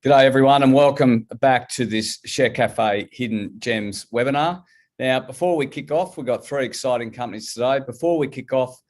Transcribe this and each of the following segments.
G'day everyone and welcome back to this Share Cafe Hidden Gems webinar. Now, before we kick off, we've got three exciting companies today. Before we kick off,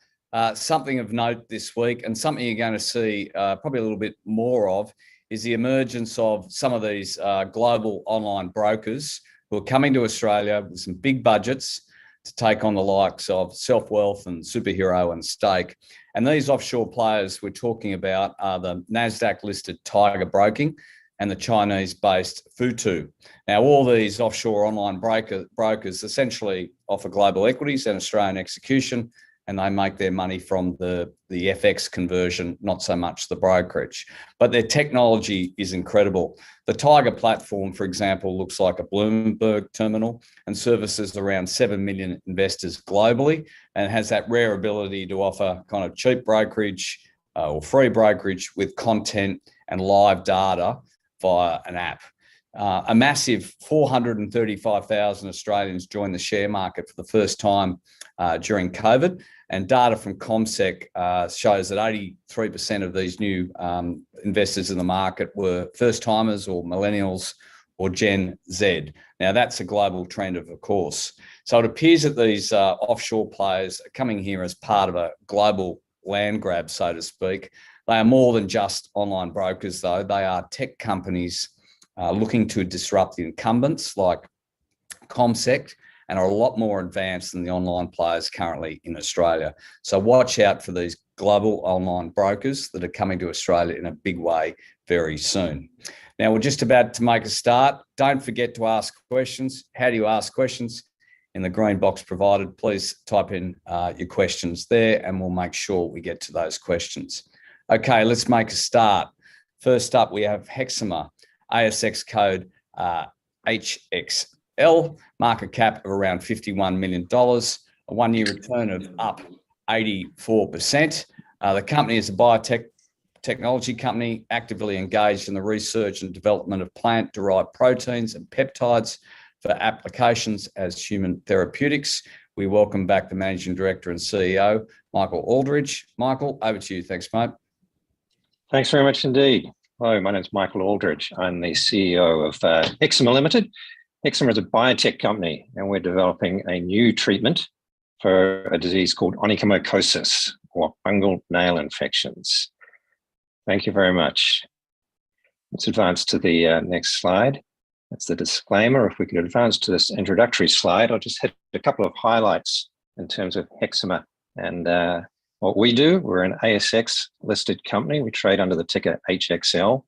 something of note this week and something you're going to see probably a little bit more of is the emergence of some of these global online brokers who are coming to Australia with some big budgets to take on the likes of Self-Wealth and Superhero and Stake. And these offshore players we're talking about are the NASDAQ-listed Tiger Broking and the Chinese-based Futu. Now, all these offshore online brokers essentially offer global equities and Australian execution, and they make their money from the FX conversion, not so much the brokerage. But their technology is incredible. The Tiger platform, for example, looks like a Bloomberg terminal and services around 7 million investors globally and has that rare ability to offer kind of cheap brokerage or free brokerage with content and live data via an app. A massive 435,000 Australians joined the share market for the first time during COVID, and data from CommSec shows that 83% of these new investors in the market were first-timers or millennials or Gen Z. Now, that's a global trend, of course. So it appears that these offshore players are coming here as part of a global land grab, so to speak. They are more than just online brokers, though. They are tech companies looking to disrupt the incumbents like CommSec and are a lot more advanced than the online players currently in Australia. So watch out for these global online brokers that are coming to Australia in a big way very soon. Now, we're just about to make a start. Don't forget to ask questions. How do you ask questions? In the green box provided, please type in your questions there and we'll make sure we get to those questions. Okay, let's make a start. First up, we have Hexima, ASX code HXL, market cap of around $51 million, a one-year return of up 84%. The company is a biotech technology company actively engaged in the research and development of plant-derived proteins and peptides for applications as human therapeutics. We welcome back the Managing Director and CEO, Michael Aldridge. Michael, over to you. Thanks, mate. Thanks very much indeed. Hello, my name is Michael Aldridge. I'm the CEO of Hexima Limited. Hexima is a biotech company, and we're developing a new treatment for a disease called onychomycosis, or fungal nail infections. Thank you very much. Let's advance to the next slide. That's the disclaimer. If we could advance to this introductory slide, I'll just hit a couple of highlights in terms of Hexima and what we do. We're an ASX listed company. We trade under the ticker HXL.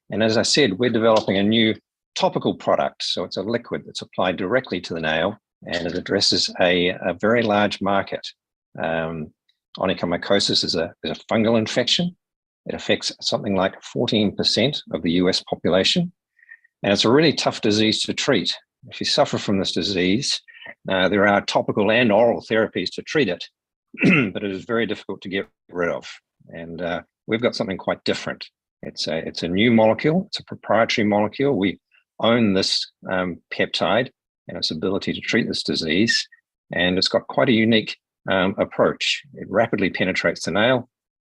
And as I said, we're developing a new topical product. So it's a liquid that's applied directly to the nail, and it addresses a very large market. Onychomycosis is a fungal infection. It affects something like 14% of the US population. And it's a really tough disease to treat. If you suffer from this disease, there are topical and oral therapies to treat it, but it is very difficult to get rid of. And we've got something quite different. It's a new molecule. It's a proprietary molecule. We own this peptide and its ability to treat this disease. And it's got quite a unique approach. It rapidly penetrates the nail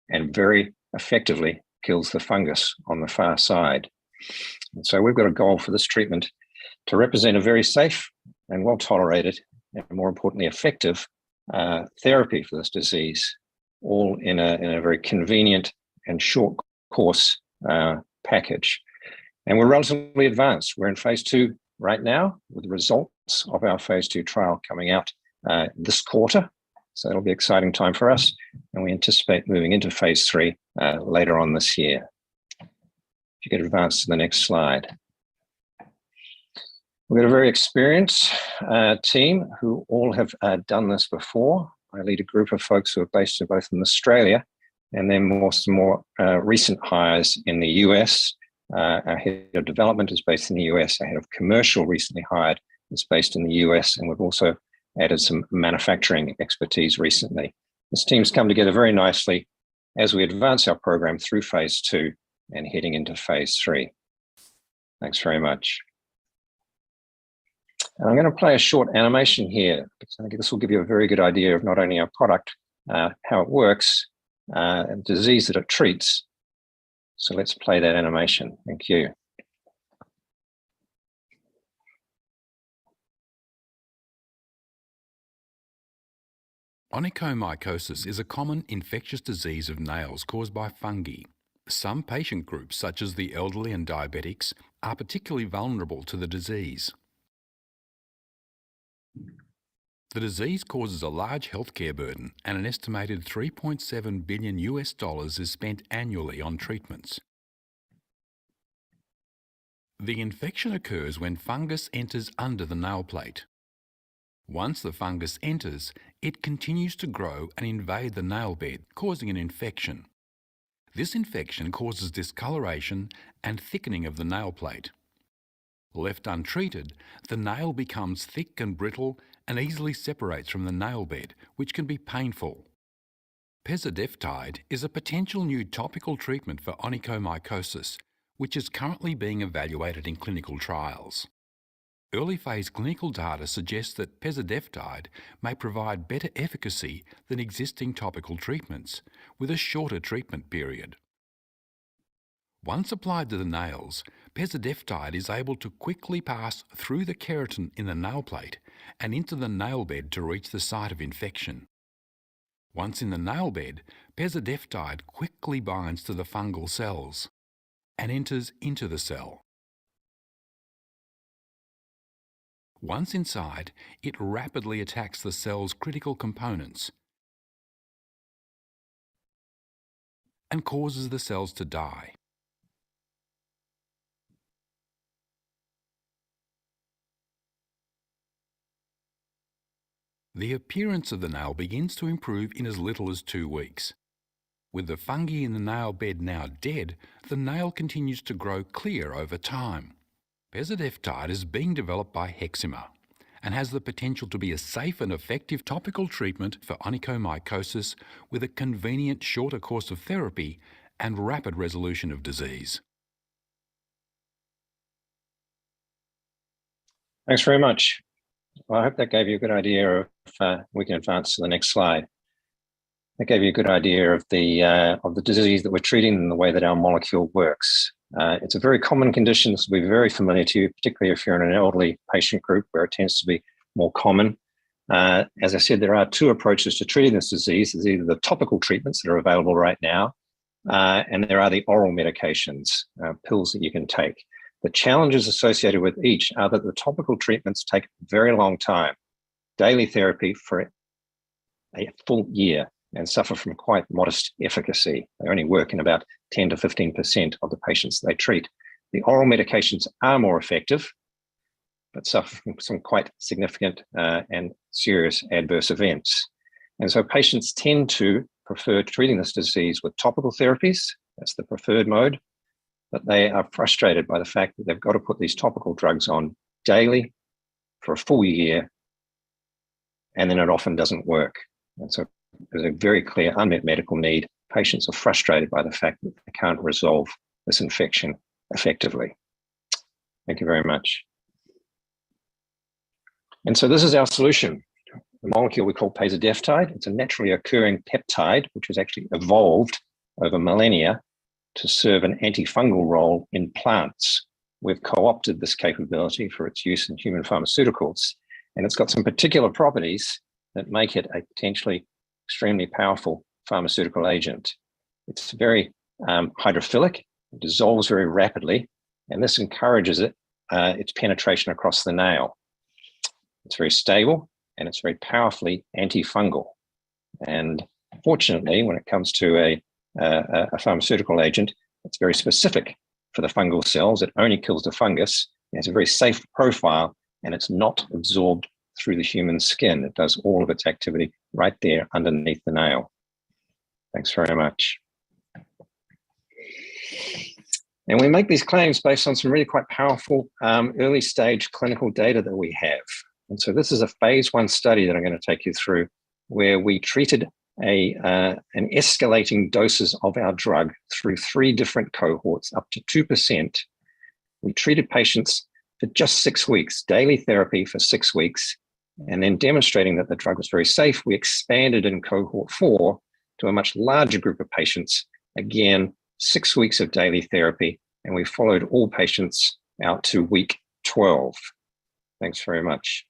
and very effectively kills the fungus on the far side. And so we've got a goal for this treatment to represent a very safe and well-tolerated and, more importantly, effective therapy for this disease, all in a very convenient and short course package. And we're relatively advanced. We're in phase 2 right now with the results of our phase 2 trial coming out this quarter. So it'll be an exciting time for us. And we anticipate moving into phase 3 later on this year. If you could advance to the next slide. We've got a very experienced team who all have done this before. I lead a group of folks who are based both in Australia and then some more recent hires in the US. Our head of development is based in the US. Our head of commercial recently hired is based in the US. And we've also added some manufacturing expertise recently. This team's come together very nicely as we advance our program through phase 2 and heading into phase 3. Thanks very much. And I'm going to play a short animation here because I think this will give you a very good idea of not only our product, how it works, and disease that it treats. So let's play that animation. Thank you. Onychomycosis is a common infectious disease of nails caused by fungi. Some patient groups, such as the elderly and diabetics, are particularly vulnerable to the disease. The disease causes a large healthcare burden, and an estimated $3.7 billion is spent annually on treatments. The infection occurs when fungus enters under the nail plate. Once the fungus enters, it continues to grow and invade the nail bed, causing an infection. This infection causes discoloration and thickening of the nail plate. Left untreated, the nail becomes thick and brittle and easily separates from the nail bed, which can be painful. Pezadeftide is a potential new topical treatment for onychomycosis, which is currently being evaluated in clinical trials. Early phase clinical data suggests that pezadeftide may provide better efficacy than existing topical treatments, with a shorter treatment period. Once applied to the nails, pezadeftide is able to quickly pass through the keratin in the nail plate and into the nail bed to reach the site of infection. Once in the nail bed, pezadeftide quickly binds to the fungal cells and enters into the cell. Once inside, it rapidly attacks the cell's critical components and causes the cells to die. The appearance of the nail begins to improve in as little as 2 weeks. With the fungi in the nail bed now dead, the nail continues to grow clear over time. Pezadeftide is being developed by Hexima and has the potential to be a safe and effective topical treatment for onychomycosis with a convenient shorter course of therapy and rapid resolution of disease. Thanks very much. Well, I hope that gave you a good idea of, we can advance to the next slide. That gave you a good idea of the disease that we're treating and the way that our molecule works. It's a very common condition. This will be very familiar to you, particularly if you're in an elderly patient group where it tends to be more common. As I said, there are 2 approaches to treating this disease. There's either the topical treatments that are available right now, and there are the oral medications, pills that you can take. The challenges associated with each are that the topical treatments take a very long time, daily therapy for a full year, and suffer from quite modest efficacy. They only work in about 10 to 15% of the patients they treat. The oral medications are more effective, but suffer from some quite significant and serious adverse events. And so patients tend to prefer treating this disease with topical therapies. That's the preferred mode. But they are frustrated by the fact that they've got to put these topical drugs on daily for a full year, and then it often doesn't work. And so there's a very clear unmet medical need. Patients are frustrated by the fact that they can't resolve this infection effectively. Thank you very much. And so this is our solution. The molecule we call pezadeftide. It's a naturally occurring peptide, which has actually evolved over millennia to serve an antifungal role in plants. We've co-opted this capability for its use in human pharmaceuticals, and it's got some particular properties that make it a potentially extremely powerful pharmaceutical agent. It's very hydrophilic, it dissolves very rapidly, and this encourages its penetration across the nail. It's very stable, and it's very powerfully antifungal. And fortunately, when it comes to a pharmaceutical agent, it's very specific for the fungal cells. It only kills the fungus. It has a very safe profile, and it's not absorbed through the human skin. It does all of its activity right there underneath the nail. Thanks very much. And we make these claims based on some really quite powerful early stage clinical data that we have. And so this is a phase 1 study that I'm going to take you through, where we treated an escalating doses of our drug through 3 different cohorts, up to 2%. We treated patients for just 6 weeks, daily therapy for 6 weeks, and then demonstrating that the drug was very safe, we expanded in cohort 4 to a much larger group of patients. Again, 6 weeks of daily therapy, and we followed all patients out to week 12. Thanks very much.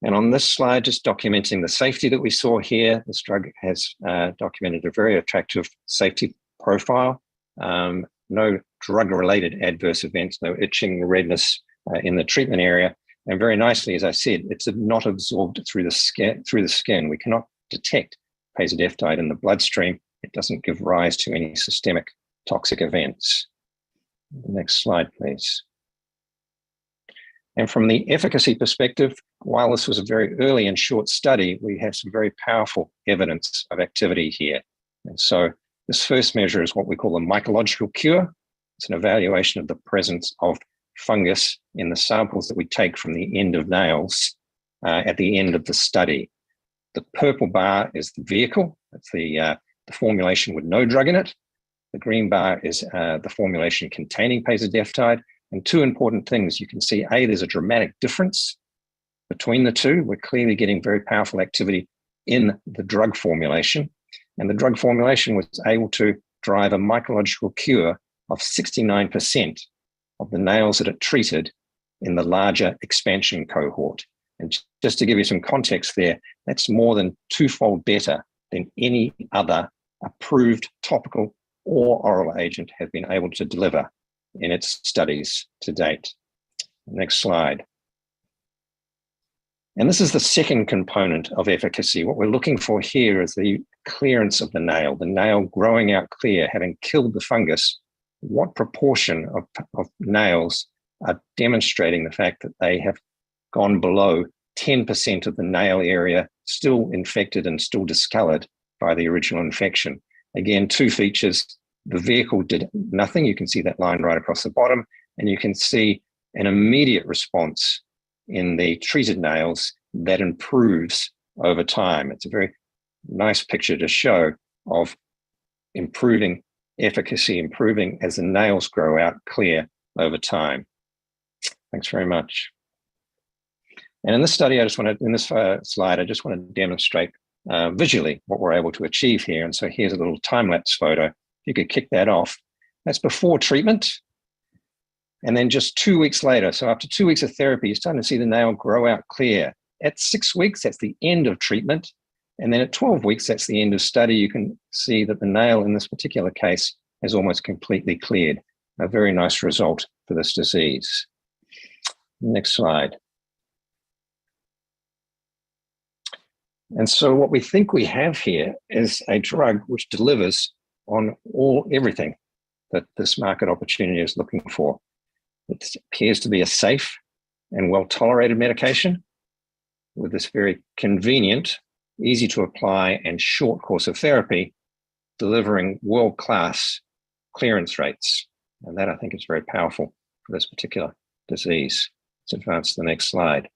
And on this slide, just documenting the safety that we saw here, this drug has documented a very attractive safety profile. No drug-related adverse events, no itching, redness in the treatment area. And very nicely, as I said, it's not absorbed through the skin. We cannot detect pasideftide in the bloodstream. It doesn't give rise to any systemic toxic events. Next slide, please. And from the efficacy perspective, while this was a very early and short study, we have some very powerful evidence of activity here. And so this first measure is what we call a mycological cure. It's an evaluation of the presence of fungus in the samples that we take from the end of nails at the end of the study. The purple bar is the vehicle. It's the formulation with no drug in it. The green bar is the formulation containing pasideftide. And two important things, you can see, A, there's a dramatic difference between the two. We're clearly getting very powerful activity in the drug formulation. And the drug formulation was able to drive a mycological cure of 69% of the nails that it treated in the larger expansion cohort. And just to give you some context there, that's more than twofold better than any other approved topical or oral agent has been able to deliver in its studies to date. Next slide. And this is the second component of efficacy. What we're looking for here is the clearance of the nail growing out clear, having killed the fungus. What proportion of nails are demonstrating the fact that they have gone below 10% of the nail area still infected and still discolored by the original infection? Again, two features. The vehicle did nothing. You can see that line right across the bottom, and you can see an immediate response in the treated nails that improves over time. It's a very nice picture to show of improving efficacy, improving as the nails grow out clear over time. Thanks very much. And in this study, in this slide, I just want to demonstrate visually what we're able to achieve here. And so here's a little time-lapse photo. You could kick that off. That's before treatment. And then just 2 weeks later, so after 2 weeks of therapy, you're starting to see the nail grow out clear. At 6 weeks, that's the end of treatment. And then at 12 weeks, that's the end of study. You can see that the nail in this particular case has almost completely cleared. A very nice result for this disease. Next slide. And so what we think we have here is a drug which delivers on everything that this market opportunity is looking for. It appears to be a safe and well-tolerated medication with this very convenient, easy to apply and short course of therapy, delivering world-class clearance rates. And that, I think, is very powerful for this particular disease. Let's advance to the next slide.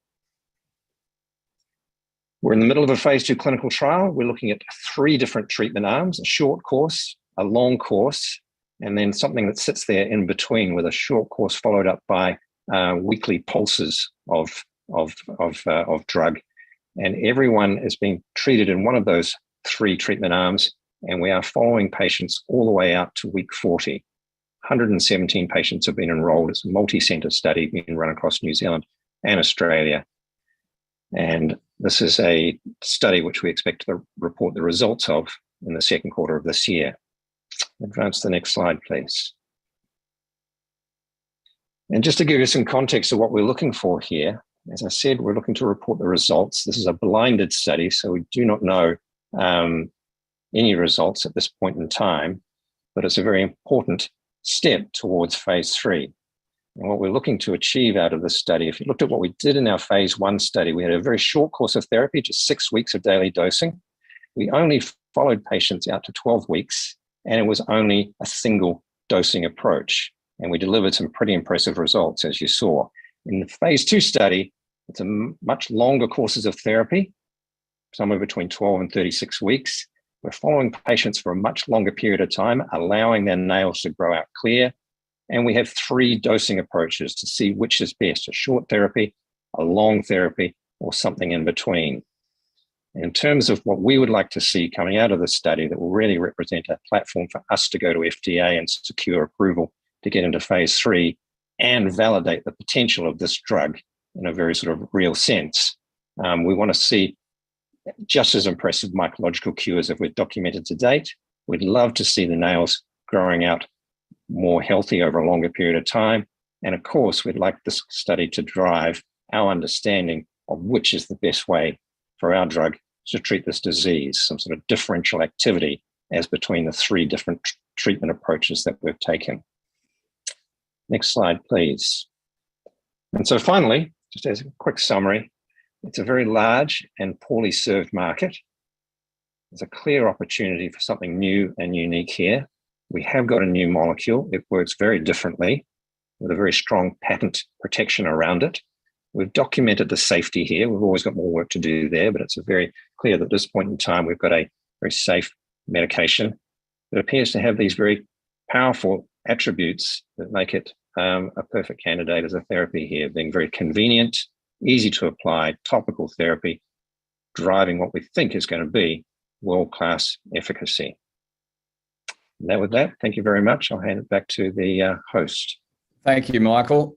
We're in the middle of a phase 2 clinical trial. We're looking at 3 different treatment arms: a short course, a long course, and then something that sits there in between, with a short course followed up by weekly pulses of drug. And everyone is being treated in one of those 3 treatment arms, and we are following patients all the way out to week 40. 117 patients have been enrolled. It's a multi-center study being run across New Zealand and Australia. And this is a study which we expect to report the results of in the second quarter of this year. Advance to the next slide, please. And just to give you some context of what we're looking for here, as I said, we're looking to report the results. This is a blinded study, so we do not know any results at this point in time, but it's a very important step towards phase 3. And what we're looking to achieve out of this study, if you looked at what we did in our phase 1 study, we had a very short course of therapy, just 6 weeks of daily dosing. We only followed patients out to 12 weeks, and it was only a single dosing approach. And we delivered some pretty impressive results, as you saw. In the phase 2 study, it's a much longer courses of therapy, somewhere between 12 and 36 weeks. We're following patients for a much longer period of time, allowing their nails to grow out clear. And we have 3 dosing approaches to see which is best: a short therapy, a long therapy, or something in between. In terms of what we would like to see coming out of this study that will really represent a platform for us to go to FDA and secure approval to get into phase 3 and validate the potential of this drug in a very sort of real sense, We want to see just as impressive mycological cures as we've documented to date. We'd love to see the nails growing out more healthy over a longer period of time. And of course, we'd like this study to drive our understanding of which is the best way for our drug to treat this disease, some sort of differential activity as between the three different treatment approaches that we've taken. Next slide, please. And so finally, just as a quick summary, it's a very large and poorly served market. There's a clear opportunity for something new and unique here. We have got a new molecule. It works very differently with a very strong patent protection around it. We've documented the safety here. We've always got more work to do there, but it's very clear that at this point in time, we've got a very safe medication that appears to have these very powerful attributes that make it a perfect candidate as a therapy here, being very convenient, easy to apply, topical therapy, driving what we think is going to be world-class efficacy. And with that, thank you very much. I'll hand it back to the host. Thank you, Michael.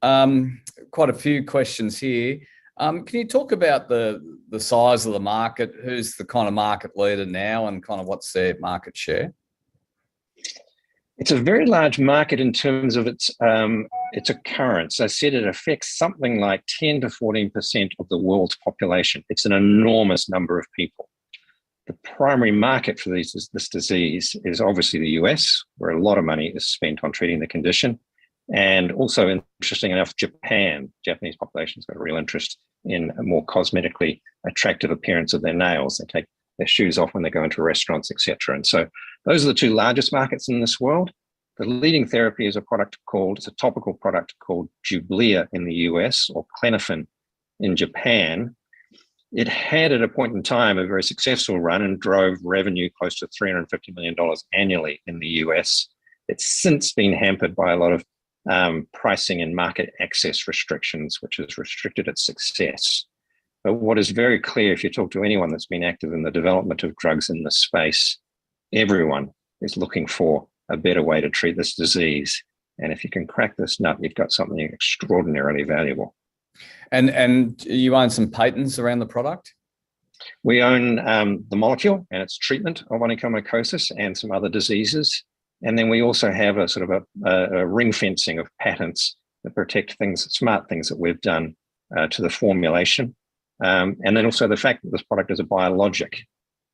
Quite a few questions here. Can you talk about the size of the market? Who's the kind of market leader now and kind of what's their market share? It's a very large market in terms of its occurrence. I said it affects something like 10 to 14% of the world's population. It's an enormous number of people. The primary market for this disease is obviously the US, where a lot of money is spent on treating the condition. And also, interesting enough, Japan. Japanese population's got a real interest in a more cosmetically attractive appearance of their nails. They take their shoes off when they go into restaurants, etc. And so those are the two largest markets in this world. The leading therapy is it's a topical product called Jublia in the US, or Clenophen in Japan. It had at a point in time a very successful run and drove revenue close to $350 million annually in the US. It's since been hampered by a lot of pricing and market access restrictions, which has restricted its success. But what is very clear, if you talk to anyone that's been active in the development of drugs in this space, everyone is looking for a better way to treat this disease. And if you can crack this nut, you've got something extraordinarily valuable. And you own some patents around the product? We own the molecule and its treatment of onychomycosis and some other diseases. And then we also have a sort of a ring fencing of patents that protect smart things that we've done to the formulation. And then also the fact that this product is a biologic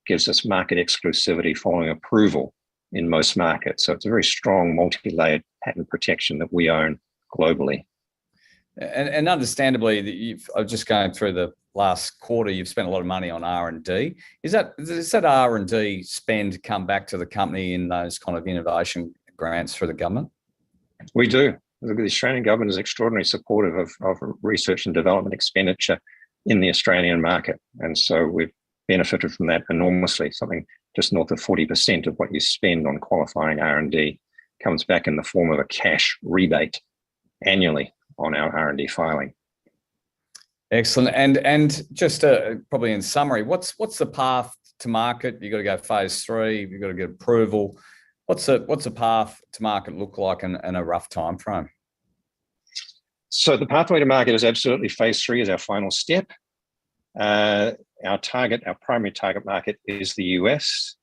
gives us market exclusivity following approval in most markets. So it's a very strong multi-layered patent protection that we own globally. And understandably, I'm just going through the last quarter, you've spent a lot of money on R&D. Does that R&D spend come back to the company in those kind of innovation grants through the government? We do. The Australian government is extraordinarily supportive of research and development expenditure in the Australian market. And so we've benefited from that enormously. Something just north of 40% of what you spend on qualifying R&D comes back in the form of a cash rebate annually on our R&D filing. Excellent. And just probably in summary, what's the path to market? You've got to go phase 3, you've got to get approval. What's the path to market look like in a rough time frame? So the pathway to market is absolutely phase 3 is our final step. Our primary target market is the US.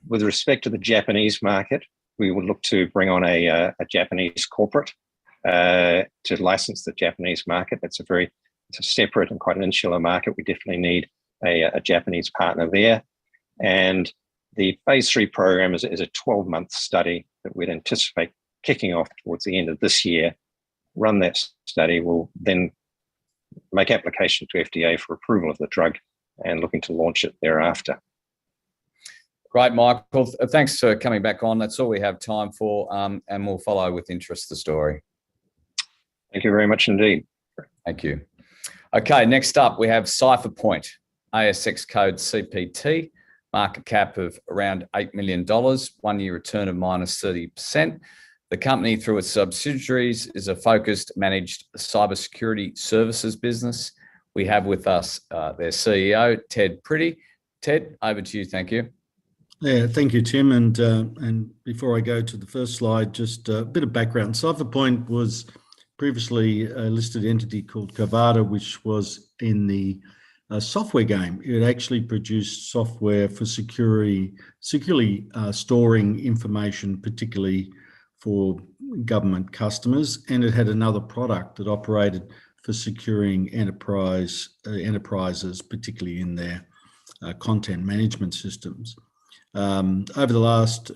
With respect to the Japanese market, we would look to bring on a Japanese corporate to license the Japanese market. It's a separate and quite an insular market. We definitely need a Japanese partner there. And the phase 3 program is a 12-month study that we'd anticipate kicking off towards the end of this year. Run that study. We'll then make application to FDA for approval of the drug and looking to launch it thereafter. Great, Michael. Thanks for coming back on. That's all we have time for, and we'll follow with interest the story. Thank you very much indeed. Thank you. Okay, next up we have Cipherpoint, ASX code CPT, market cap of around $8 million, 1 year return of minus 30%. The company, through its subsidiaries, is a focused managed cybersecurity services business. We have with us their CEO, Ted Pretty. Ted, over to you. Thank you. Yeah, thank you, Tim. And before I go to the first slide, just a bit of background. Cipherpoint was previously a listed entity called Covada, which was in the software game. It actually produced software for securely storing information, particularly for government customers, and it had another product that operated for securing enterprises, particularly in their content management systems. Over the last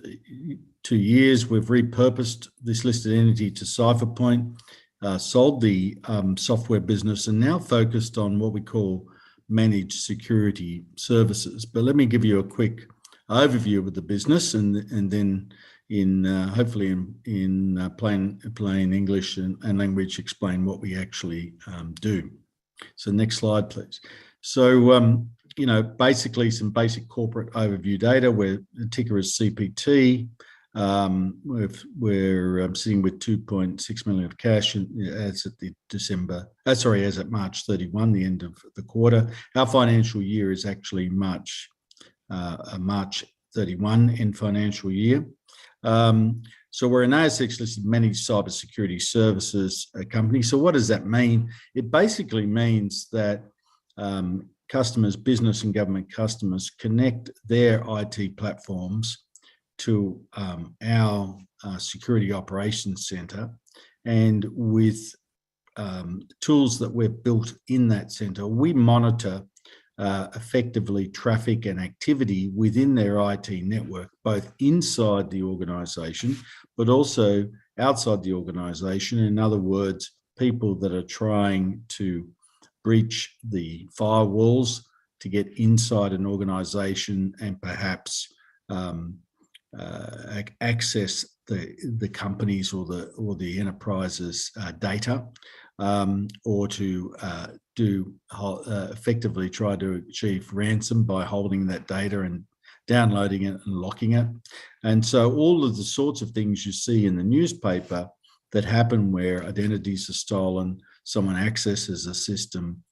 2 years, we've repurposed this listed entity to Cipherpoint, sold the software business, and now focused on what we call managed security services. But let me give you a quick overview of the business, and then hopefully in plain English and language, explain what we actually do. So next slide, please. So basically some basic corporate overview data, where the ticker is CPT. We're sitting with 2.6 million of cash as at March 31, the end of the quarter. Our financial year is actually March 31 end financial year. So we're an ASX listed managed cybersecurity services company. So what does that mean? It basically means that customers, business and government customers, connect their IT platforms to our security operations center, and with tools that we've built in that center, we monitor effectively traffic and activity within their IT network, both inside the organization, but also outside the organization. In other words, people that are trying to breach the firewalls to get inside an organization and perhaps access the company's or the enterprise's data, or to effectively try to achieve ransom by holding that data and downloading it and locking it. And so all of the sorts of things you see in the newspaper that happen where identities are stolen, someone accesses a system,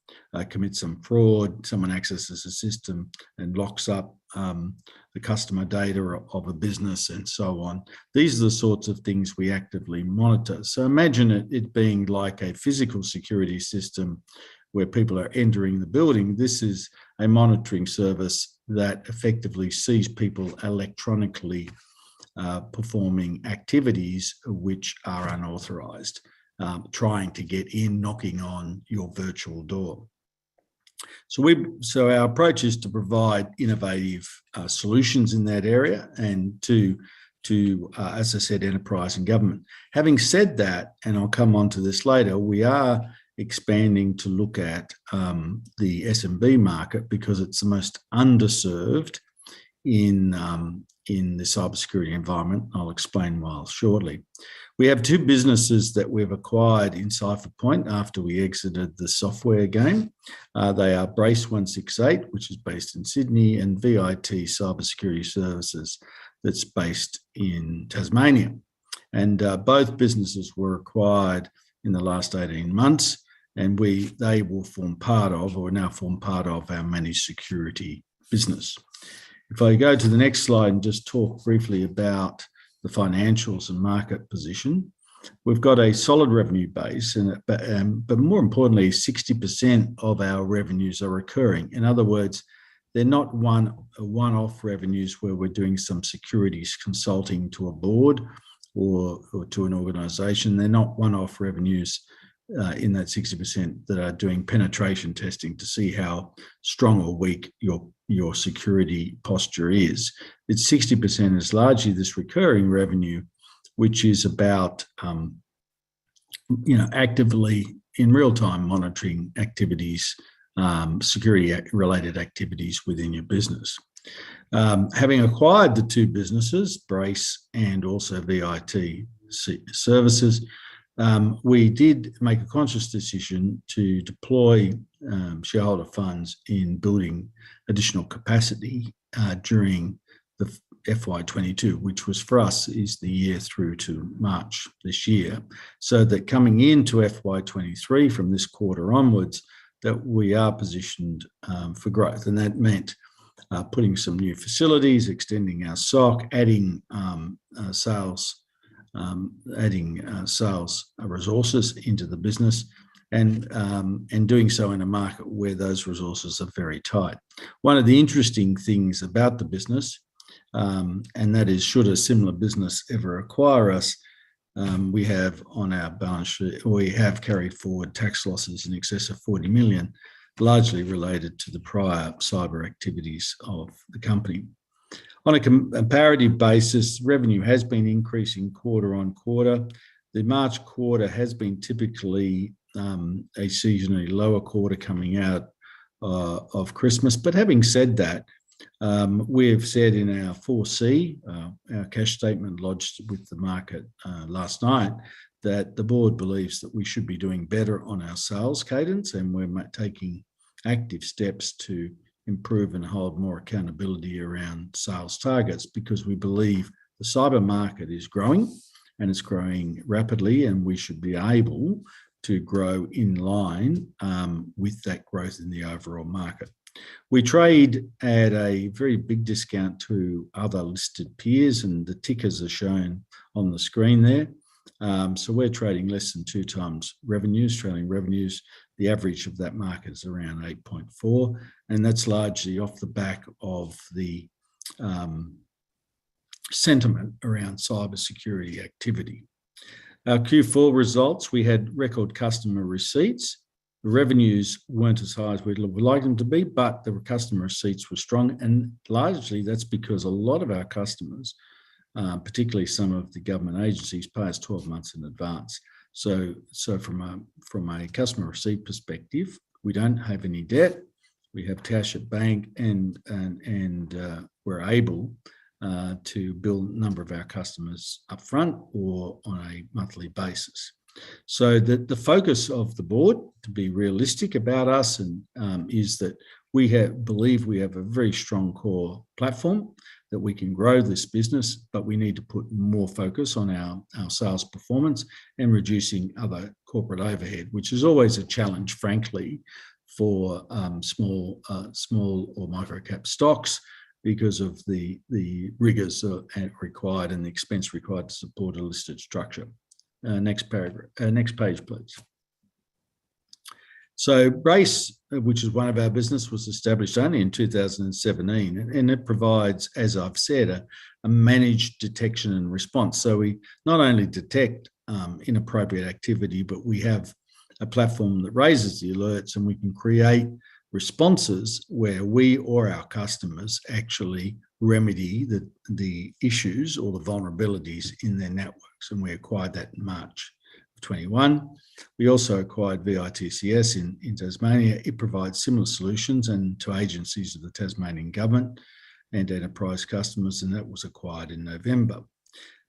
commits some fraud, someone accesses a system and locks up the customer data of a business and so on. These are the sorts of things we actively monitor. So imagine it being like a physical security system where people are entering the building. This is a monitoring service that effectively sees people electronically performing activities which are unauthorized, trying to get in, knocking on your virtual door. So our approach is to provide innovative solutions in that area, and to as I said, enterprise and government. Having said that, and I'll come on to this later, we are expanding to look at the SMB market, because it's the most underserved in the cybersecurity environment. I'll explain why shortly. We have two businesses that we've acquired in Cipherpoint after we exited the software game. They are Brace 168, which is based in Sydney, and VIT Cybersecurity Services, that's based in Tasmania. And both businesses were acquired in the last 18 months, and they will form part of, or now form part of, our managed security business. If I go to the next slide and just talk briefly about the financials and market position, we've got a solid revenue base, but more importantly, 60% of our revenues are recurring. In other words, they're not one-off revenues where we're doing some securities consulting to a board or to an organization. They're not one-off revenues in that 60% that are doing penetration testing to see how strong or weak your security posture is. It's 60% is largely this recurring revenue, which is about actively in real time monitoring activities, security related activities within your business. Having acquired the two businesses, Brace and also VIT Services, we did make a conscious decision to deploy shareholder funds in building additional capacity during the FY22, which was for us is the year through to March this year, so that coming into FY23 from this quarter onwards, that we are positioned for growth. And that meant putting some new facilities, extending our SOC, adding sales resources into the business, and doing so in a market where those resources are very tight. One of the interesting things about the business, and that is, should a similar business ever acquire us, we have on our balance sheet, we have carried forward tax losses in excess of 40 million, largely related to the prior cyber activities of the company. On a comparative basis, revenue has been increasing quarter on quarter. The March quarter has been typically a seasonally lower quarter coming out of Christmas. But having said that, we have said in our 4C, our cash statement lodged with the market last night, that the board believes that we should be doing better on our sales cadence, and we're taking active steps to improve and hold more accountability around sales targets, because we believe the cyber market is growing, and it's growing rapidly, and we should be able to grow in line with that growth in the overall market. We trade at a very big discount to other listed peers, and the tickers are shown on the screen there. So we're trading less than 2 times revenues, trailing revenues. The average of that market is around 8.4, and that's largely off the back of the sentiment around cybersecurity activity. Our Q4 results, we had record customer receipts. The revenues weren't as high as we'd like them to be, but the customer receipts were strong, and largely that's because a lot of our customers, particularly some of the government agencies, pay us 12 months in advance. So from a customer receipt perspective, we don't have any debt. We have cash at bank, and we're able to bill a number of our customers upfront or on a monthly basis. So the focus of the board, to be realistic about us, and is that we believe we have a very strong core platform that we can grow this business, but we need to put more focus on our sales performance and reducing other corporate overhead, which is always a challenge, frankly, for small or micro cap stocks, because of the rigors required and the expense required to support a listed structure. Next page, please. So Brace, which is one of our business, was established only in 2017, and it provides, as I've said, a managed detection and response. So we not only detect inappropriate activity, but we have a platform that raises the alerts, and we can create responses where we or our customers actually remedy the issues or the vulnerabilities in their networks. And we acquired that in March of 21. We also acquired VITCS in Tasmania. It provides similar solutions and to agencies of the Tasmanian government and enterprise customers, and that was acquired in November.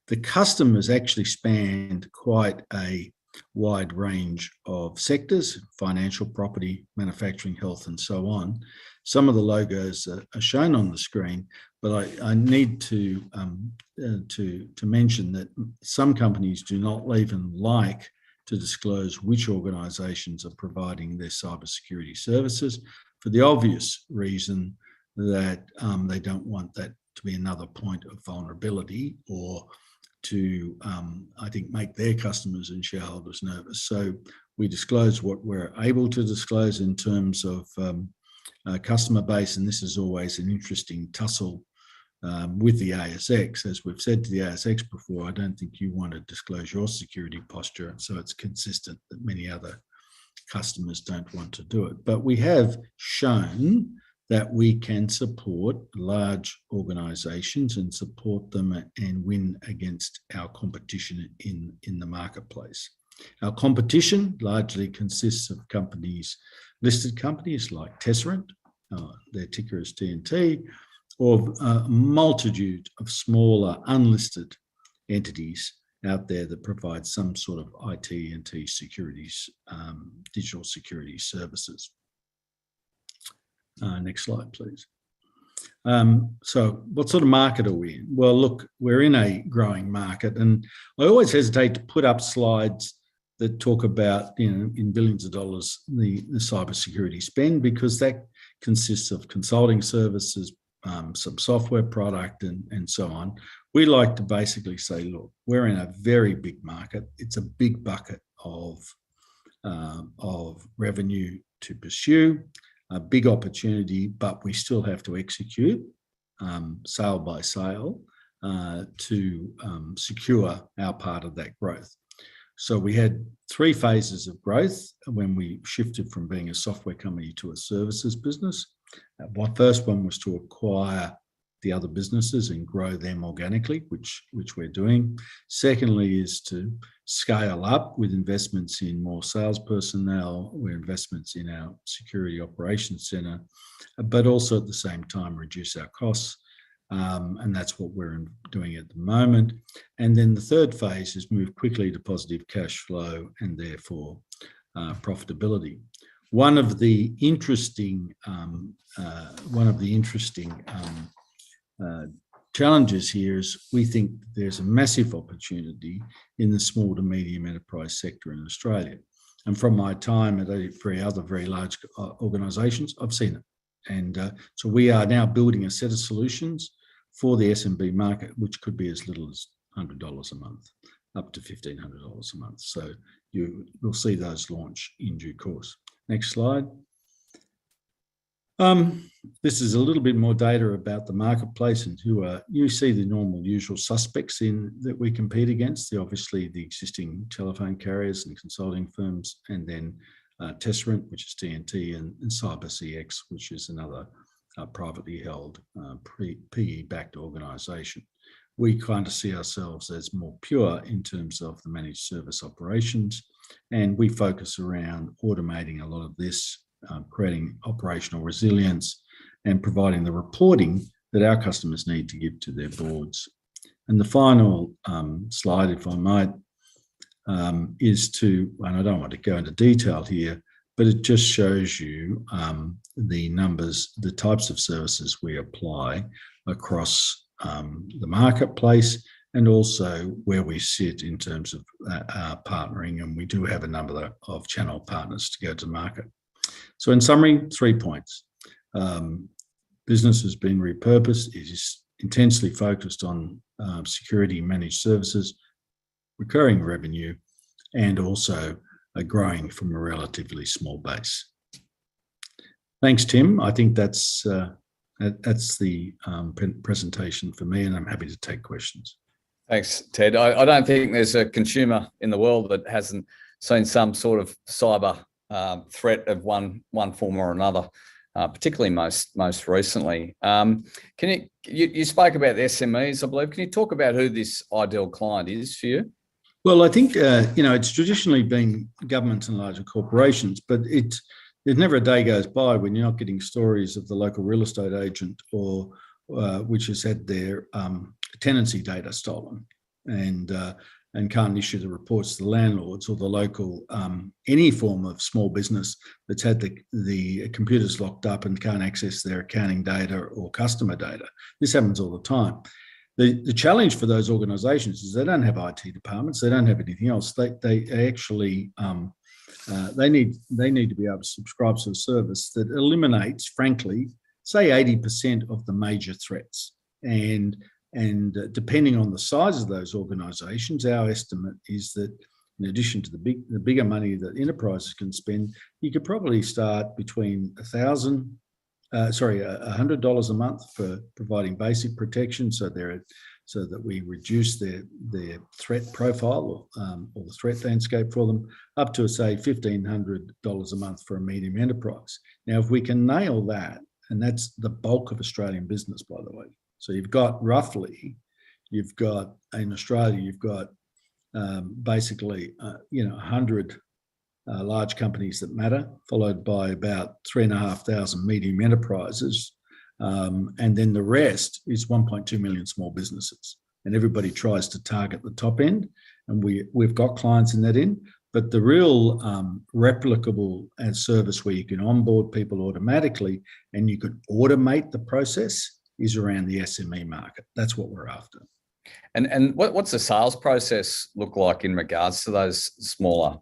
The customers actually spanned quite a wide range of sectors: financial, property, manufacturing, health, and so on. Some of the logos are shown on the screen, but I need to mention that some companies do not even like to disclose which organisations are providing their cybersecurity services, for the obvious reason that they don't want that to be another point of vulnerability, or to, I think, make their customers and shareholders nervous. So we disclose what we're able to disclose in terms of customer base, and this is always an interesting tussle with the ASX. As we've said to the ASX before, I don't think you want to disclose your security posture, and so it's consistent that many other customers don't want to do it. But we have shown that we can support large organisations and support them and win against our competition in the marketplace. Our competition largely consists of companies, listed companies like Tesseract, their ticker is TNT, or a multitude of smaller unlisted entities out there that provide some sort of IT and securities, digital security services. Next slide, please. So what sort of market are we in? Well, look, we're in a growing market, and I always hesitate to put up slides that talk about, in billions of dollars, the cybersecurity spend, because that consists of consulting services, some software product, and so on. We like to basically say, look, we're in a very big market. It's a big bucket of of revenue to pursue, a big opportunity, but we still have to execute sale by sale to secure our part of that growth. So we had 3 phases of growth when we shifted from being a software company to a services business. The first one was to acquire the other businesses and grow them organically, which we're doing. Secondly is to scale up with investments in more sales personnel, with investments in our security operations center, but also at the same time reduce our costs. And that's what we're doing at the moment. And then the third phase is move quickly to positive cash flow and therefore profitability. One of the interesting challenges here is we think there's a massive opportunity in the small to medium enterprise sector in Australia. And from my time at 3 other very large organisations, I've seen it. And so we are now building a set of solutions for the SMB market, which could be as little as $100 a month, up to $1,500 a month. So you will see those launch in due course. Next slide. This is a little bit more data about the marketplace and you see the normal usual suspects that we compete against. Obviously the existing telephone carriers and consulting firms, and then Tesseract, which is TNT, and CyberCX, which is another privately held PE-backed organisation. We kind of see ourselves as more pure in terms of the managed service operations, and we focus around automating a lot of this, creating operational resilience and providing the reporting that our customers need to give to their boards. And the final slide, if I might, is to, and I don't want to go into detail here, but it just shows you the numbers, the types of services we apply across the marketplace, and also where we sit in terms of partnering. And we do have a number of channel partners to go to market. So in summary, 3 points. Business has been repurposed. It is intensely focused on security managed services, recurring revenue, and also growing from a relatively small base. Thanks, Tim. I think that's the presentation for me, and I'm happy to take questions. Thanks, Ted. I don't think there's a consumer in the world that hasn't seen some sort of cyber threat of one form or another, particularly most recently. You spoke about the SMEs, I believe. Can you talk about who this ideal client is for you? Well, I think it's traditionally been governments and larger corporations, but there's never a day goes by when you're not getting stories of the local real estate agent or which has had their tenancy data stolen and can't issue the reports to the landlords, or the local any form of small business that's had the computers locked up and can't access their accounting data or customer data. This happens all the time. The challenge for those organisations is they don't have IT departments. They don't have anything else. They actually they need to be able to subscribe to a service that eliminates, frankly, say 80% of the major threats. And depending on the size of those organisations, our estimate is that in addition to the bigger money that enterprises can spend, you could probably start between $100 a month for providing basic protection, so that we reduce their threat profile or the threat landscape for them, up to say $1,500 a month for a medium enterprise. Now, if we can nail that, and that's the bulk of Australian business, by the way. So in Australia, you've got basically 100 large companies that matter, followed by about 3,500 medium enterprises. And then the rest is 1.2 million small businesses. And everybody tries to target the top end. And we've got clients in that end. But the real replicable service where you can onboard people automatically and you could automate the process is around the SME market. That's what we're after. And what's the sales process look like in regards to those smaller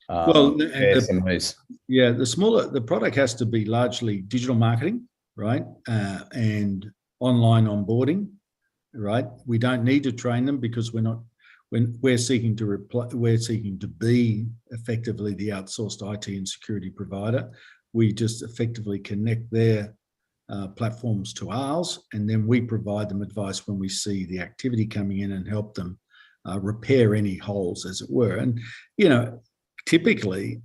SMEs? The product has to be largely digital marketing, right? And online onboarding, right? We don't need to train them because we're when we're seeking to be effectively the outsourced IT and security provider. We just effectively connect their platforms to ours, and then we provide them advice when we see the activity coming in and help them repair any holes, as it were. And, you know, typically,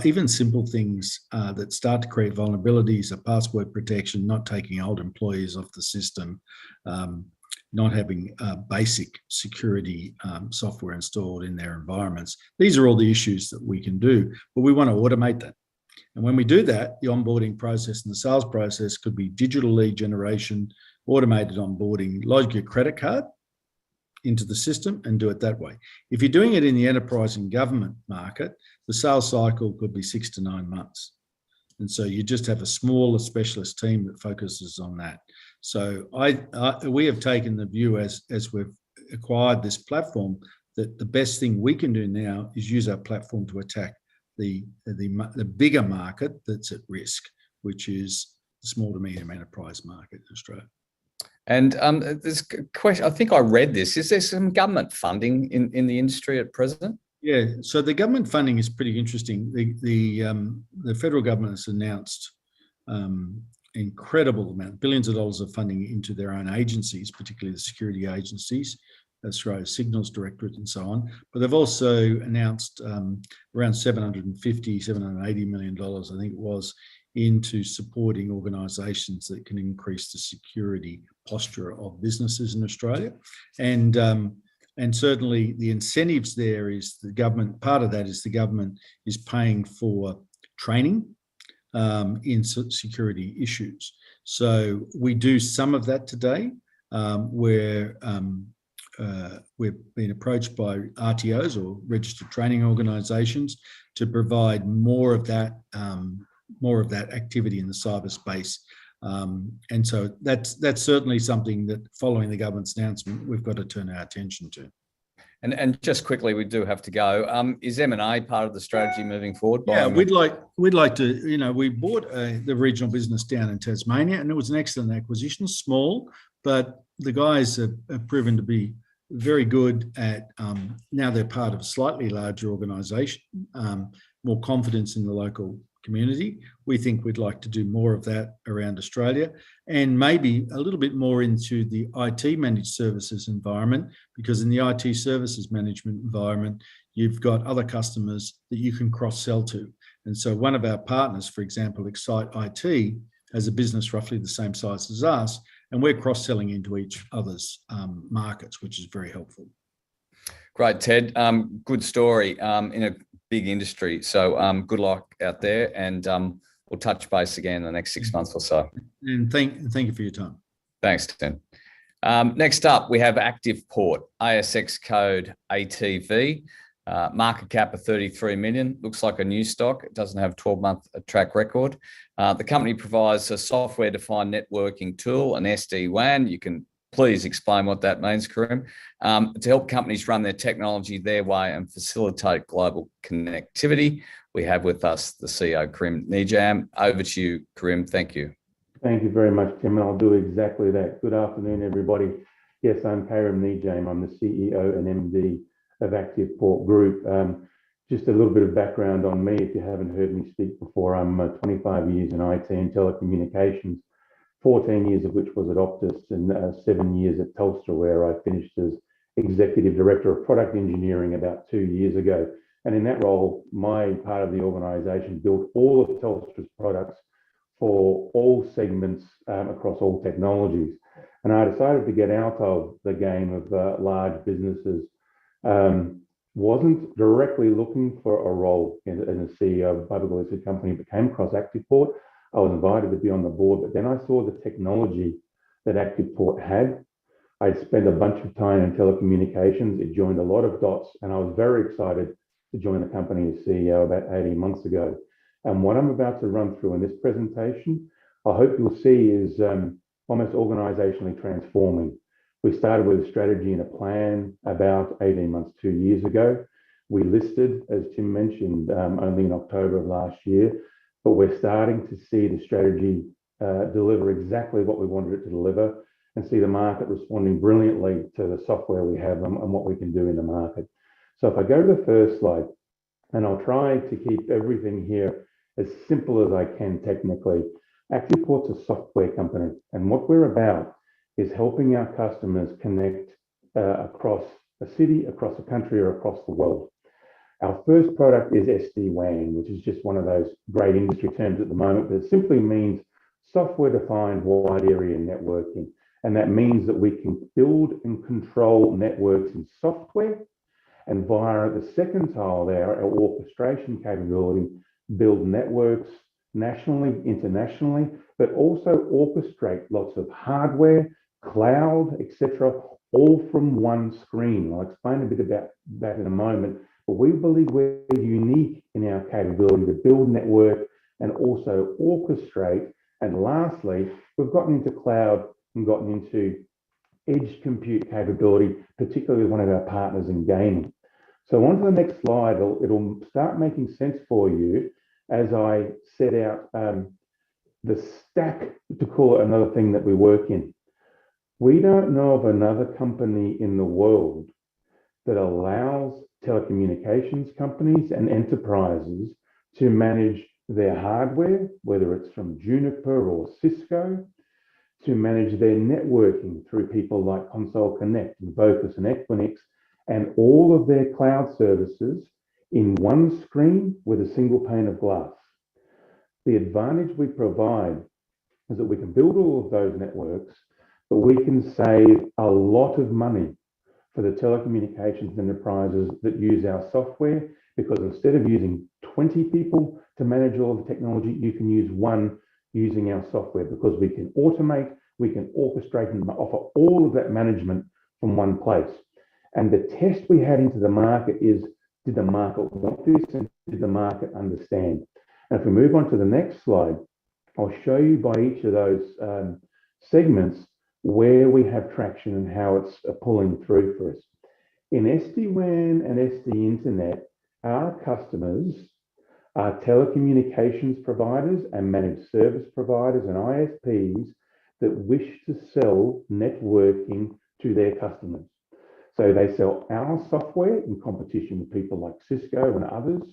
even simple things that start to create vulnerabilities are password protection, not taking old employees off the system, not having basic security software installed in their environments. These are all the issues that we can do, but we want to automate that. And when we do that, the onboarding process and the sales process could be digital lead generation, automated onboarding, log your credit card into the system and do it that way. If you're doing it in the enterprise and government market, the sales cycle could be 6 to 9 months. And so you just have a smaller specialist team that focuses on that. So we have taken the view as we've acquired this platform that the best thing we can do now is use our platform to attack the bigger market that's at risk, which is the small to medium enterprise market in Australia. And there's a question, I think I read this. Is there some government funding in the industry at present? Yeah, so the government funding is pretty interesting. The federal government has announced incredible amount, billions of dollars of funding into their own agencies, particularly the security agencies, Australia's Signals Directorate and so on. But they've also announced around $780 million, I think it was, into supporting organisations that can increase the security posture of businesses in Australia. And certainly the incentives there is the government, part of that is the government is paying for training in security issues. So we do some of that today where we've been approached by RTOs or registered training organisations to provide more of that activity in the cyberspace. And so that's certainly something that, following the government's announcement, we've got to turn our attention to. And just quickly, we do have to go. Is M&A part of the strategy moving forward? Yeah, we'd like to, you know, we bought the regional business down in Tasmania, and it was an excellent acquisition, small, but the guys have proven to be very good at, now they're part of a slightly larger organisation, more confidence in the local community. We think we'd like to do more of that around Australia, and maybe a little bit more into the IT managed services environment, because in the IT services management environment, you've got other customers that you can cross-sell to. And so one of our partners, for example, Excite IT, has a business roughly the same size as us, and we're cross-selling into each other's markets, which is very helpful. Great, Ted. Good story in a big industry. So good luck out there, and we'll touch base again in the next 6 months or so. And thank you for your time. Thanks, Ted. Next up, we have ActivePort, ASX code ATV, market cap of 33 million. Looks like a new stock. It doesn't have a 12-month track record. The company provides a software-defined networking tool, an SDWAN. You can please explain what that means, Karim, to help companies run their technology their way and facilitate global connectivity. We have with us the CEO, Karim Nejaim. Over to you, Karim. Thank you. Thank you very much, Tim, and I'll do exactly that. Good afternoon, everybody. Yes, I'm Karim Nejaim. I'm the CEO and MD of ActivePort Group. Just a little bit of background on me, if you haven't heard me speak before. I'm 25 years in IT and telecommunications, 14 years of which was at Optus, and 7 years at Telstra, where I finished as Executive Director of Product Engineering about 2 years ago. And in that role, my part of the organisation built all of Telstra's products for all segments across all technologies. And I decided to get out of the game of large businesses. Wasn't directly looking for a role as a CEO of a publicly listed company, but came across ActivePort. I was invited to be on the board, but then I saw the technology that ActivePort had. I'd spent a bunch of time in telecommunications. It joined a lot of dots, and I was very excited to join the company as CEO about 18 months ago. And what I'm about to run through in this presentation, I hope you'll see is almost organisationally transforming. We started with a strategy and a plan about 18 months, 2 years ago. We listed, as Tim mentioned, only in October of last year, but we're starting to see the strategy deliver exactly what we wanted it to deliver. and see the market responding brilliantly to the software we have and what we can do in the market. So if I go to the first slide, and I'll try to keep everything here as simple as I can technically. ActivePort's a software company, and what we're about is helping our customers connect across a city, across a country, or across the world. Our first product is SDWAN, which is just one of those great industry terms at the moment, but it simply means software-defined wide area networking. And that means that we can build and control networks in software, and via the second tile there, our orchestration capability, build networks nationally, internationally, but also orchestrate lots of hardware, cloud, etc., all from one screen. I'll explain a bit about that in a moment, but we believe we're unique in our capability to build network and also orchestrate. And lastly, we've gotten into cloud and gotten into edge compute capability, particularly with one of our partners in gaming. So on to the next slide, it'll start making sense for you as I set out the stack, to call it another thing that we work in. We don't know of another company in the world that allows telecommunications companies and enterprises to manage their hardware, whether it's from Juniper or Cisco, to manage their networking through people like Console Connect and Vocus and Equinix, and all of their cloud services in one screen with a single pane of glass. The advantage we provide is that we can build all of those networks, but we can save a lot of money for the telecommunications enterprises that use our software, because instead of using 20 people to manage all of the technology, you can use one using our software, because we can automate, we can orchestrate and offer all of that management from one place. And the test we had into the market is, did the market want this and did the market understand? And if we move on to the next slide, I'll show you by each of those segments where we have traction and how it's pulling through for us. In SD-WAN and SD Internet, our customers are telecommunications providers and managed service providers and ISPs that wish to sell networking to their customers. So they sell our software in competition with people like Cisco and others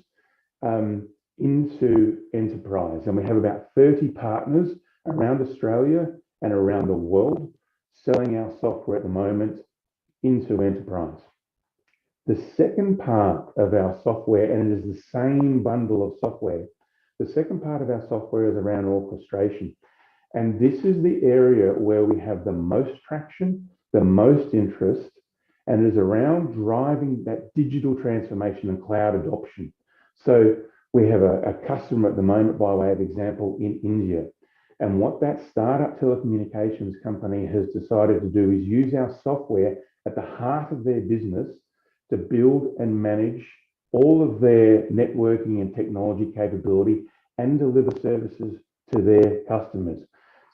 into enterprise. And we have about 30 partners around Australia and around the world selling our software at the moment into enterprise. The second part of our software, and it is the same bundle of software, the second part of our software is around orchestration. And this is the area where we have the most traction, the most interest, and it is around driving that digital transformation and cloud adoption. So we have a customer at the moment, by way of example, in India. And what that startup telecommunications company has decided to do is use our software at the heart of their business to build and manage all of their networking and technology capability and deliver services to their customers.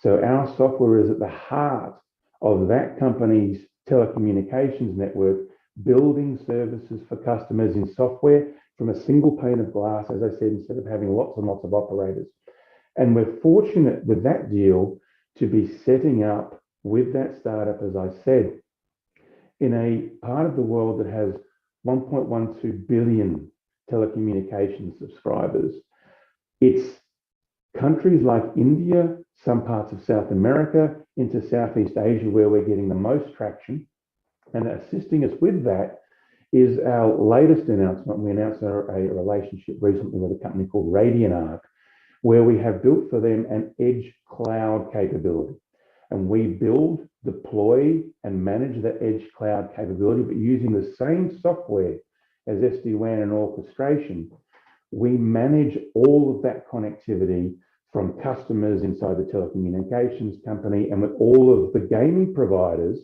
So our software is at the heart of that company's telecommunications network, building services for customers in software from a single pane of glass, as I said, instead of having lots and lots of operators. And we're fortunate with that deal to be setting up with that startup, as I said, in a part of the world that has 1.12 billion telecommunications subscribers. It's countries like India, some parts of South America, into Southeast Asia, where we're getting the most traction. And assisting us with that is our latest announcement. We announced a relationship recently with a company called Radian, where we have built for them an edge cloud capability. And we build, deploy, and manage the edge cloud capability, but using the same software as SD-WAN and orchestration, we manage all of that connectivity from customers inside the telecommunications company and with all of the gaming providers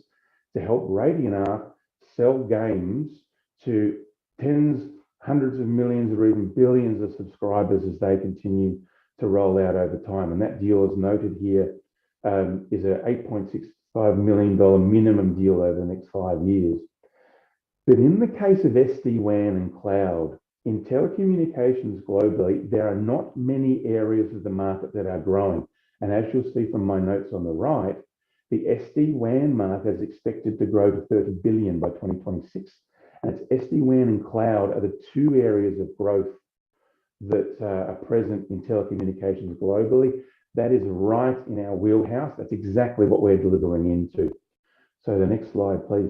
to help Radian sell games to tens, hundreds of millions, or even billions of subscribers as they continue to roll out over time. And that deal, as noted here, is a $8.65 million minimum deal over the next 5 years. But in the case of SD-WAN and cloud, in telecommunications globally, there are not many areas of the market that are growing. And as you'll see from my notes on the right, The SD-WAN market is expected to grow to 30 billion by 2026. And it's SD-WAN and cloud are the two areas of growth that are present in telecommunications globally. That is right in our wheelhouse. That's exactly what we're delivering into. So the next slide, please.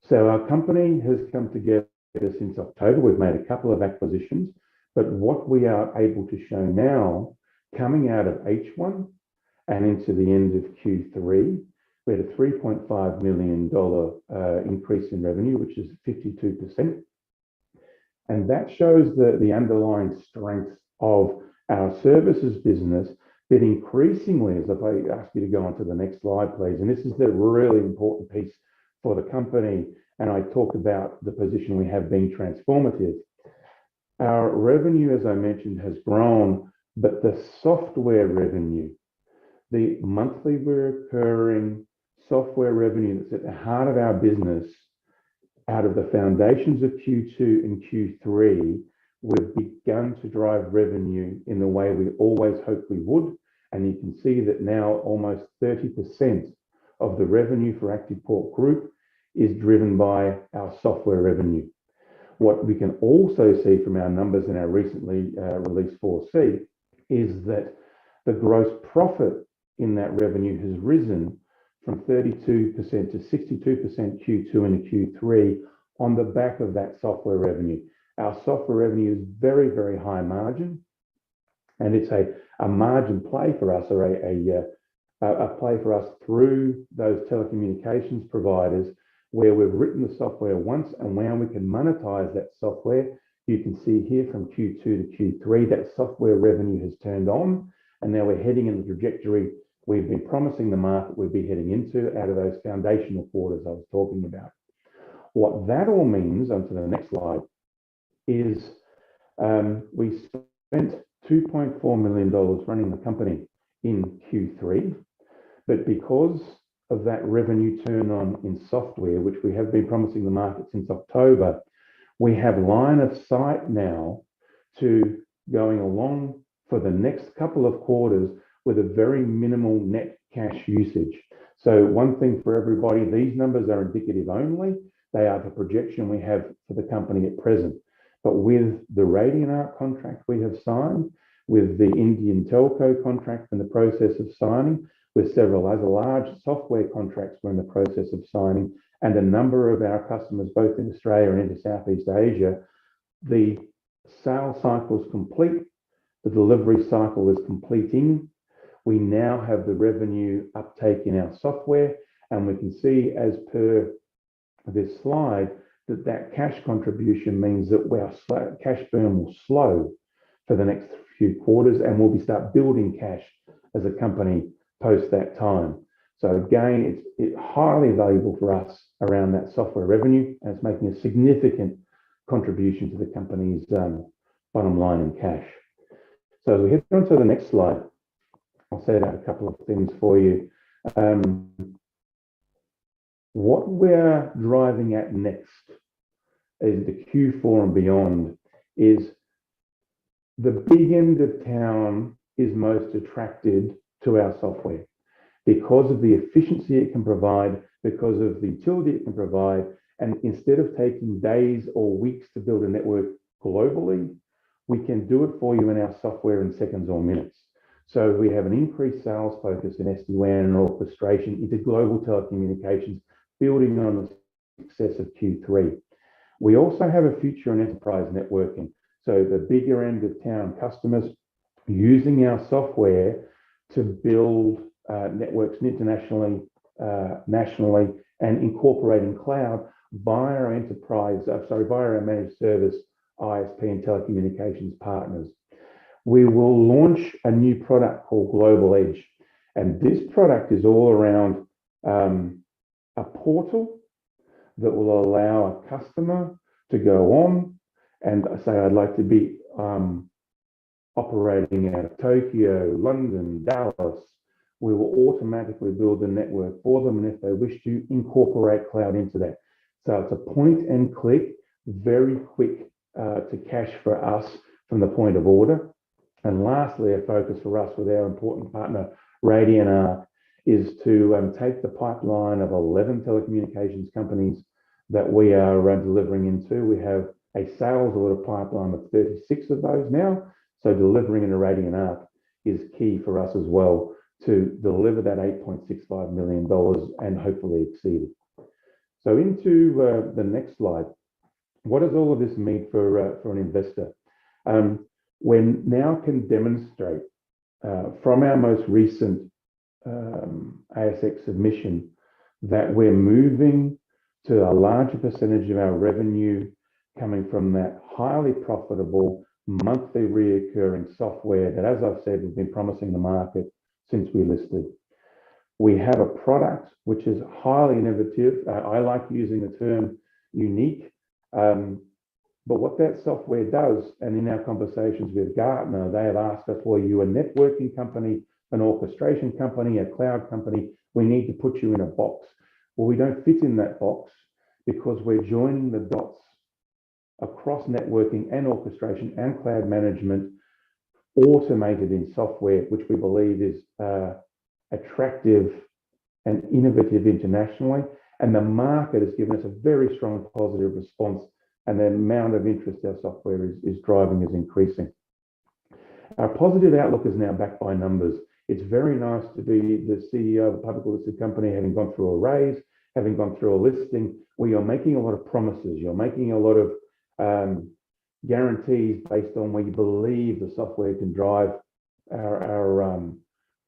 So our company has come together since October. We've made a couple of acquisitions, but what we are able to show now, coming out of H1 and into the end of Q3, we had a $3.5 million increase in revenue, which is 52%. And that shows the underlying strength of our services business, but increasingly, as if I ask you to go on to the next slide, please, and this is the really important piece for the company, and I talked about the position we have being transformative. Our revenue, as I mentioned, has grown, but the software revenue, the monthly recurring software revenue that's at the heart of our business, out of the foundations of Q2 and Q3, we've begun to drive revenue in the way we always hoped we would. And you can see that now almost 30% of the revenue for ActivePort Group is driven by our software revenue. What we can also see from our numbers in our recently released 4C is that the gross profit in that revenue has risen from 32% to 62% Q2 and Q3 on the back of that software revenue. Our software revenue is very, very high margin, and it's a margin play for us, or a play for us through those telecommunications providers, where we've written the software once and now we can monetize that software. You can see here from Q2 to Q3 that software revenue has turned on, and now we're heading in the trajectory we've been promising the market we'd be heading into out of those foundational quarters I was talking about. What that all means, onto the next slide, is we spent $2.4 million running the company in Q3, but because of that revenue turn on in software, which we have been promising the market since October, we have line of sight now to going along for the next couple of quarters with a very minimal net cash usage. So one thing for everybody, these numbers are indicative only. They are the projection we have for the company at present. But with the Radianart contract we have signed, with the Indian telco contract in the process of signing, with several other large software contracts we're in the process of signing, and a number of our customers, both in Australia and into Southeast Asia, the sales cycle is complete. The delivery cycle is completing. We now have the revenue uptake in our software, and we can see, as per this slide, that cash contribution means that our cash burn will slow for the next few quarters, and we'll start building cash as a company post that time. So again, it's highly valuable for us around that software revenue, and it's making a significant contribution to the company's bottom line in cash. So as we head on to the next slide, I'll set out a couple of things for you. What we're driving at next is the Q4 and beyond is the big end of town is most attracted to our software because of the efficiency it can provide, because of the utility it can provide. And instead of taking days or weeks to build a network globally, we can do it for you in our software in seconds or minutes. So we have an increased sales focus in SD-WAN and orchestration into global telecommunications, building on the success of Q3. We also have a future in enterprise networking. So the bigger end of town customers using our software to build networks internationally, nationally, and incorporating cloud via our via our managed service, ISP and telecommunications partners. We will launch a new product called Global Edge. And this product is all around a portal that will allow a customer to go on and say, I'd like to be operating out of Tokyo, London, Dallas. We will automatically build a network for them, and if they wish to, incorporate cloud into that. So it's a point and click, very quick to cash for us from the point of order. And lastly, a focus for us with our important partner, Radian, is to take the pipeline of 11 telecommunications companies that we are delivering into. We have a sales order pipeline of 36 of those now. So delivering into Radian is key for us as well to deliver that $8.65 million and hopefully exceed it. So into the next slide. What does all of this mean for an investor? We now can demonstrate from our most recent ASX submission that we're moving to a larger percentage of our revenue coming from that highly profitable monthly reoccurring software that, as I've said, we've been promising the market since we listed. We have a product which is highly innovative. I like using the term unique, but what that software does, and in our conversations with Gartner, they have asked us, well, you a networking company, an orchestration company, a cloud company, we need to put you in a box. Well, we don't fit in that box because we're joining the dots across networking and orchestration and cloud management, automated in software, which we believe is attractive and innovative internationally. And the market has given us a very strong positive response, and the amount of interest our software is driving is increasing. Our positive outlook is now backed by numbers. It's very nice to be the CEO of a publicly listed company, having gone through a raise, having gone through a listing, where you're making a lot of promises, you're making a lot of guarantees based on where you believe the software can drive our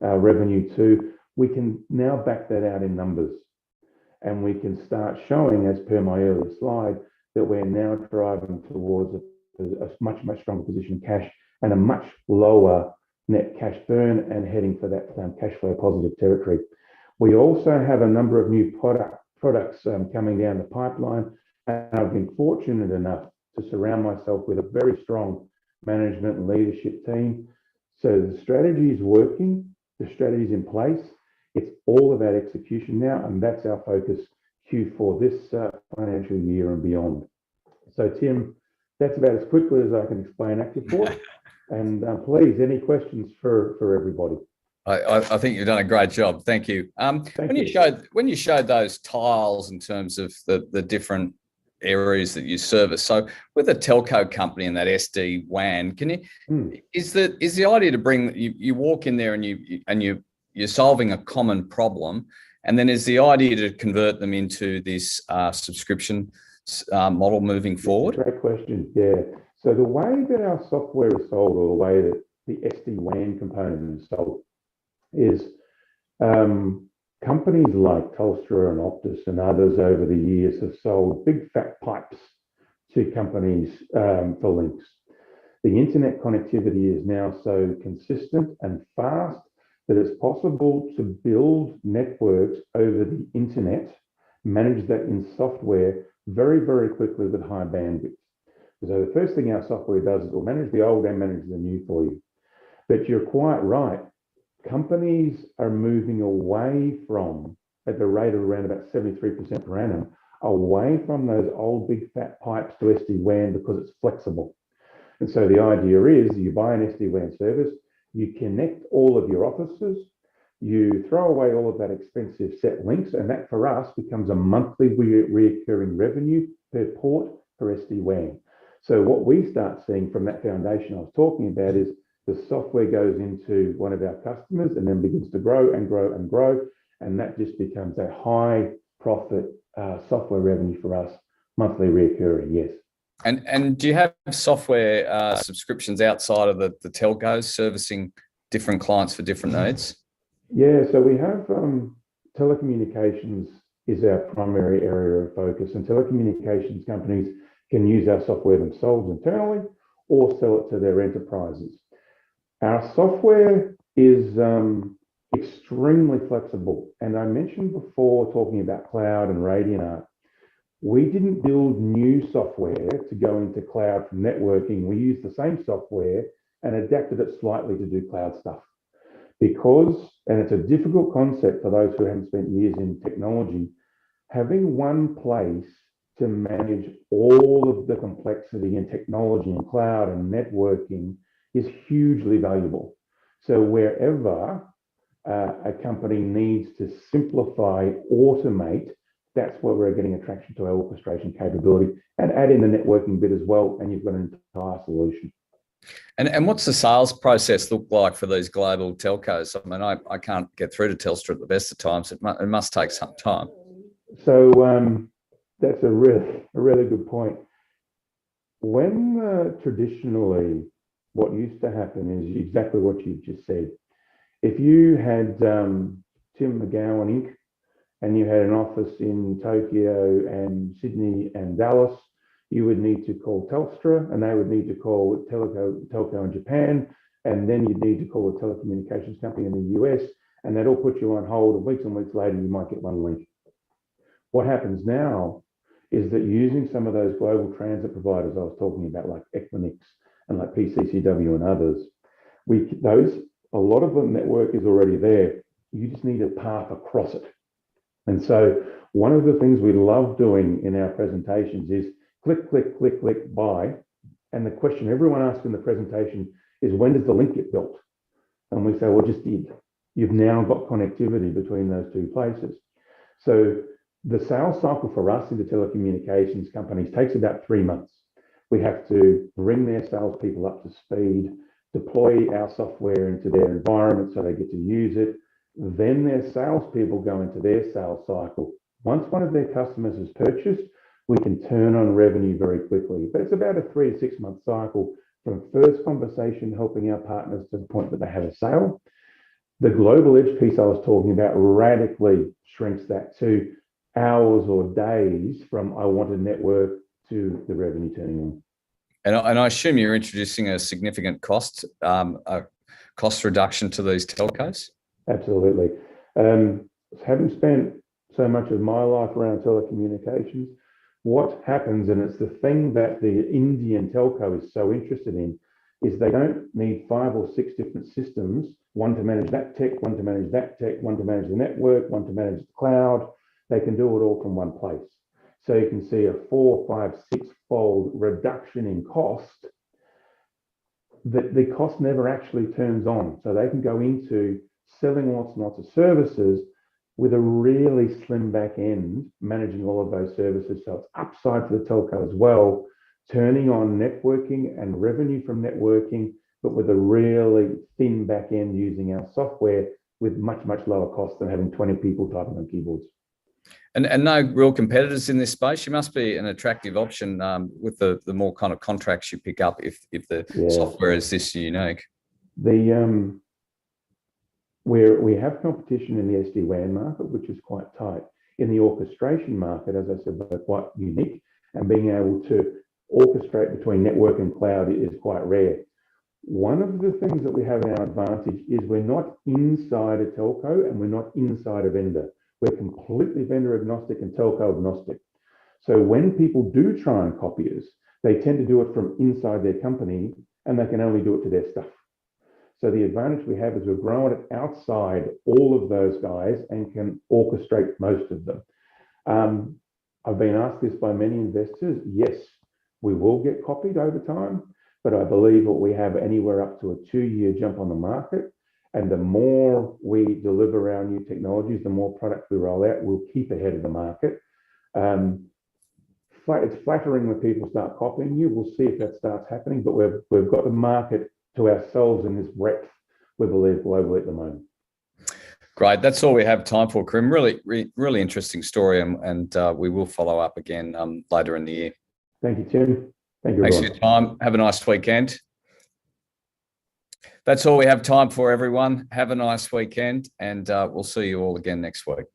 revenue to. We can now back that out in numbers, and we can start showing, as per my earlier slide, that we're now driving towards a much stronger position in cash and a much lower net cash burn, and heading for that cash flow positive territory. We also have a number of new products coming down the pipeline, and I've been fortunate enough to surround myself with a very strong management and leadership team. So the strategy is working, the strategy is in place. It's all about execution now, and that's our focus Q4 this financial year and beyond. So Tim, that's about as quickly as I can explain ActivePort. And please, any questions for everybody? I think you've done a great job. Thank you. When you showed those tiles in terms of the different areas that you service, so with a telco company and that SD-WAN, can you is the idea to bring you walk in there and you're solving a common problem, and then is the idea to convert them into this subscription model moving forward? Great question. Yeah. So the way that our software is sold, or the way that the SD-WAN component is sold, is companies like Telstra and Optus and others over the years have sold big fat pipes to companies for links. The internet connectivity is now so consistent and fast that it's possible to build networks over the internet, manage that in software very quickly with high bandwidth. So the first thing our software does is it will manage the old and manage the new for you. But you're quite right. Companies are moving away from, at the rate of around about 73% per annum, away from those old big fat pipes to SD-WAN because it's flexible. And so the idea is you buy an SD-WAN service, you connect all of your offices, you throw away all of that expensive set links, and that for us becomes a monthly recurring revenue per port for SD-WAN. So what we start seeing from that foundation I was talking about is the software goes into one of our customers and then begins to grow and grow and grow, and that just becomes a high profit software revenue for us, monthly recurring, yes. And do you have software subscriptions outside of the telcos servicing different clients for different needs? Yeah, so we have telecommunications is our primary area of focus, and telecommunications companies can use our software themselves internally or sell it to their enterprises. Our software is extremely flexible, and I mentioned before, talking about cloud and Radian, we didn't build new software to go into cloud from networking. We used the same software and adapted it slightly to do cloud stuff. Because, and it's a difficult concept for those who haven't spent years in technology, having one place to manage all of the complexity in technology and cloud and networking is hugely valuable. So wherever a company needs to simplify, automate, that's where we're getting attraction to our orchestration capability, and add in the networking bit as well, and you've got an entire solution. And what's the sales process look like for these global telcos? I mean, I can't get through to Telstra at the best of times. It must take some time. So that's a really good point. When traditionally, what used to happen is exactly what you just said. If you had Tim McGowan Inc., and you had an office in Tokyo and Sydney and Dallas, you would need to call Telstra, and they would need to call telco in Japan, and then you'd need to call a telecommunications company in the US, and they'd all put you on hold, and weeks later, you might get one link. What happens now is that using some of those global transit providers I was talking about, like Equinix and like PCCW and others, a lot of the network is already there. You just need a path across it. And so one of the things we love doing in our presentations is click, click, click, click, buy. And the question everyone asks in the presentation is, when does the link get built? And we say, well, just did. You've now got connectivity between those two places. So the sales cycle for us into telecommunications companies takes about 3 months. We have to bring their salespeople up to speed, deploy our software into their environment so they get to use it. Then their salespeople go into their sales cycle. Once one of their customers is purchased, we can turn on revenue very quickly. But it's about a 3 to 6 month cycle from first conversation, helping our partners to the point that they have a sale. The global edge piece I was talking about radically shrinks that to hours or days from I want a network to the revenue turning on. And I assume you're introducing a significant cost reduction to these telcos? Absolutely. Having spent so much of my life around telecommunications, what happens, and it's the thing that the Indian telco is so interested in, is they don't need 5 or 6 different systems, one to manage that tech, one to manage that tech, one to manage the network, one to manage the cloud. They can do it all from one place. So you can see a 4, 5, 6-fold reduction in cost. The cost never actually turns on. So they can go into selling lots and lots of services with a really slim back end, managing all of those services. So it's upside for the telco as well, turning on networking and revenue from networking, but with a really thin back end using our software with much, much lower cost than having 20 people typing on keyboards. And no real competitors in this space. You must be an attractive option with the more kind of contracts you pick up if the software is this unique. We have competition in the SD-WAN market, which is quite tight. In the orchestration market, as I said, they're quite unique, and being able to orchestrate between network and cloud is quite rare. One of the things that we have in our advantage is we're not inside a telco and we're not inside a vendor. We're completely vendor agnostic and telco agnostic. So when people do try and copy us, they tend to do it from inside their company, and they can only do it to their stuff. So the advantage we have is we're growing it outside all of those guys and can orchestrate most of them. I've been asked this by many investors. Yes, we will get copied over time, but I believe that we have anywhere up to a 2-year jump on the market. And the more we deliver our new technologies, the more products we roll out, we'll keep ahead of the market. It's flattering when people start copying you. We'll see if that starts happening, but we've got the market to ourselves in this breadth, we believe, globally at the moment. Great. That's all we have time for, Karim. Really interesting story, and we will follow up again later in the year. Thank you, Tim. Thank you, Thanks everyone. for your time. Have a nice weekend. That's all we have time for, everyone. Have a nice weekend, and we'll see you all again next week.